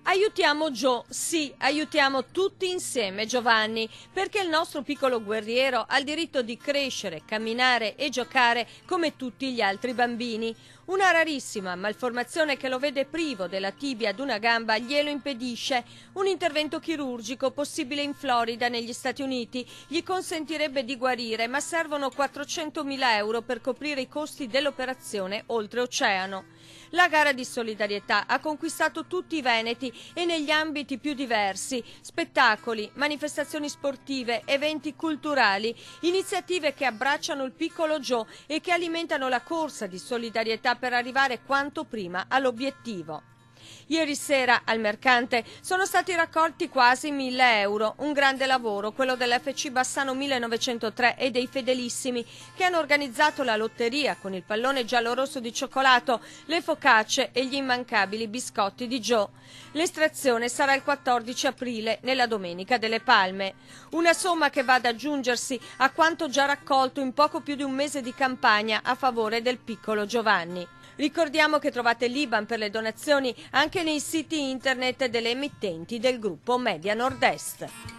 Aiutiamo Gio, sì, aiutiamo tutti insieme Giovanni, perché il nostro piccolo guerriero ha il diritto di crescere, camminare e giocare come tutti gli altri bambini. Una rarissima malformazione che lo vede privo della tibia ad una gamba glielo impedisce. Un intervento chirurgico possibile in Florida, negli Stati Uniti, gli consentirebbe di guarire, ma servono 400.000 euro per coprire i costi dell'operazione oltreoceano. La gara di solidarietà ha conquistato tutti i veneti e negli ambiti più diversi: spettacoli, manifestazioni sportive, eventi culturali, iniziative che abbracciano il piccolo Gio e che alimentano la corsa di solidarietà per arrivare quanto prima all'obiettivo. Ieri sera al Mercante sono stati raccolti quasi 1.000 euro, un grande lavoro, quello dell'FC Bassano 1903 e dei Fedelissimi, che hanno organizzato la lotteria con il pallone giallo-rosso di cioccolato, le focacce e gli immancabili biscotti di Gio. L'estrazione sarà il 14 aprile, nella Domenica delle Palme. Una somma che va ad aggiungersi a quanto già raccolto in poco più di un mese di campagna a favore del piccolo Giovanni. Ricordiamo che trovate l'IBAN per le donazioni anche nei siti internet delle emittenti del gruppo Media Nord Est.